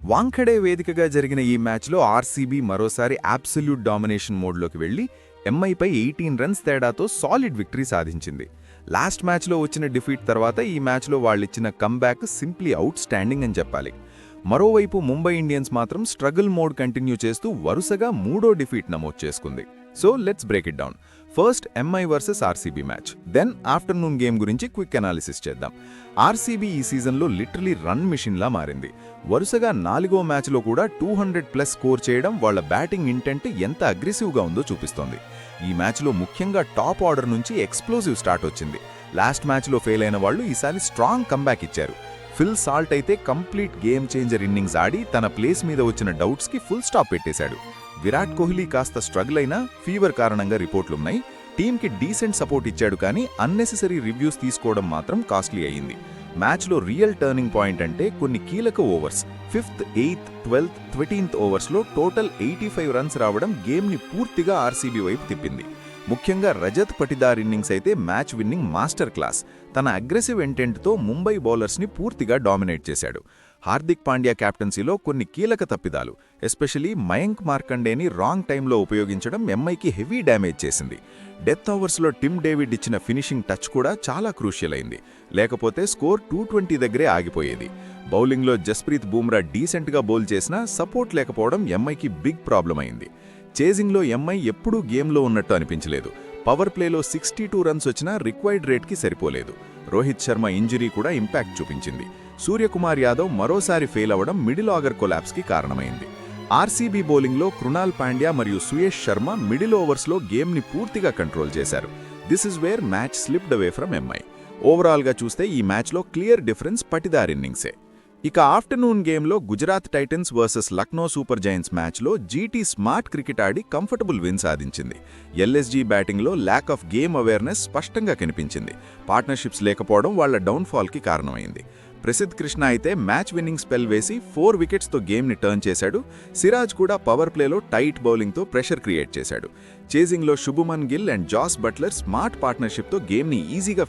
వాంఖడే వేదికగా జరిగిన ఈ మ్యాచ్లో ఆర్సీబీ మరోసారి అబ్సల్యూట్ డామినేషన్ మోడ్లోకి వెళ్లి ఎంఐపై 18 రన్స్ తేడాతో సాలిడ్ విక్టరీ సాధించింది. లాస్ట్ మ్యాచ్లో వచ్చిన డిఫీట్ తర్వాత ఈ మ్యాచ్లో వాళ్ళిచ్చిన కమ్బ్యాక్ సింప్లీ అవుట్ స్టాండింగ్ అని చెప్పాలి. మరోవైపు ముంబై ఇండియన్స్ మాత్రం స్ట్రగుల్ మోడ్ కంటిన్యూ చేస్తూ వరుసగా మూడో డిఫీట్ నమోదు చేసుకుంది. So let's break it down. First MI versus RCB match, then afternoon game గురించి క్విక్ అనాలిసిస్ చేద్దాం. ఆర్సీబీ ఈ సీజన్లో లిటరలీ రన్ మిషన్లా మారింది. వరుసగా 4వ మ్యాచ్లో కూడా 200+ స్కోర్ చేయడం వాళ్ళ బ్యాటింగ్ ఇంటెంట్ ఎంత అగ్రెసివ్గా ఉందో చూపిస్తోంది. ఈ మ్యాచ్లో ముఖ్యంగా టాప్ ఆర్డర్ నుంచి ఎక్స్ప్లోజివ్ స్టార్ట్ వచ్చింది. లాస్ట్ మ్యాచ్లో ఫెయిల్ అయిన వాళ్ళు ఈసారి స్ట్రాంగ్ కంబ్యాక్ ఇచ్చారు. ఫిల్ సాల్ట్ అయితే కంప్లీట్ గేమ్ చేంజర్ ఇన్నింగ్స్ ఆడి తన ప్లేస్ మీద వచ్చిన డౌట్స్కి ఫుల్ స్టాప్ పెట్టేశాడు. విరాట్ కోహ్లీ కాస్త స్ట్రగుల్ అయినా ఫీవర్ కారణంగా రిపోర్ట్లున్నాయి. టీంకి డీసెంట్ సపోర్ట్ ఇచ్చాడు, కానీ అన్నెసెసరీ రివ్యూస్ తీసుకోవడం మాత్రం కాస్ట్లీ అయ్యింది. మ్యాచ్లో రియల్ టర్నింగ్ పాయింట్ అంటే కొన్ని కీలక overs 5th, 8th, 12th, 13th ఓవర్స్లో total 85 runs రావడం గేమ్ని పూర్తిగా ఆర్సీబీ వైపు తిప్పింది. ముఖ్యంగా రజత్ పటిదార్ ఇన్నింగ్స్ అయితే మ్యాచ్ విన్నింగ్ మాస్టర్ క్లాస్. తన అగ్రెసివ్ ఇంటెంట్తో ముంబై బౌలర్స్ని పూర్తిగా డామినేట్ చేశాడు. హార్దిక్ పాండ్యా క్యాప్టెన్సీలో కొన్ని కీలక తప్పిదాలు, ఎస్పెషలీ మయాంక్ మార్కండేని రాంగ్ టైంలో ఉపయోగించడం ఎంఐకి హెవీ డ్యామేజ్ చేసింది. డెత్ ఓవర్స్లో టిమ్ డేవిడ్ ఇచ్చిన ఫినిషింగ్ టచ్ కూడా చాలా క్రూషియల్ అయింది. లేకపోతే స్కోర్ 220 దగ్గరే ఆగిపోయేది. బౌలింగ్లో జస్ప్రీత్ బూమ్రా డీసెంట్గా బౌల్ చేసినా సపోర్ట్ లేకపోవడం ఎంఐకి బిగ్ ప్రాబ్లం అయింది. చేజింగ్లో ఎంఐ ఎప్పుడూ గేమ్లో ఉన్నట్టు అనిపించలేదు. పవర్ ప్లేలో 62 రన్స్ వచ్చినా రిక్వైర్డ్ రేట్కి సరిపోలేదు. రోహిత్ శర్మ ఇంజరీ కూడా ఇంపాక్ట్ చూపించింది. సూర్యకుమార్ యాదవ్ మరోసారి ఫెయిల్ అవ్వడం మిడిల్ ఆర్డర్ కొలాప్స్కి కారణమైంది. ఆర్సీబీ బౌలింగ్లో కృణాల్ పాండ్యా మరియు సుయేష్ శర్మ మిడిల్ ఓవర్స్లో గేమ్ని పూర్తిగా కంట్రోల్ చేశారు. This is where match slipped away from MI. ఓవరాల్గా చూస్తే ఈ మ్యాచ్లో క్లియర్ డిఫరెన్స్ పటిదార్ ఇన్నింగ్సే. ఇక ఆఫ్టర్నూన్ గేమ్లో Gujarat Titans versus Lucknow Super Giants మ్యాచ్లో జీటీ స్మార్ట్ క్రికెట్ ఆడి కంఫర్టబుల్ విన్ సాధించింది. ఎల్ఎస్జీ బ్యాటింగ్లో ల్యాక్ ఆఫ్ గేమ్ అవేర్నెస్ స్పష్టంగా కనిపించింది. పార్ట్నర్షిప్స్ లేకపోవడం వాళ్ల డౌన్ఫాల్కి కారణమైంది. ప్రసిద్ధ్ కృష్ణ అయితే మ్యాచ్ విన్నింగ్ స్పెల్ వేసి 4 వికెట్స్తో గేమ్ని టర్న్ చేశాడు. సిరాజ్ కూడా పవర్ ప్లేలో టైట్ బౌలింగ్తో ప్రెషర్ క్రియేట్ చేశాడు. చేజింగ్లో Shubman Gill and Jos Buttler smart పార్ట్నర్షిప్తో గేమ్ని ఈజీగా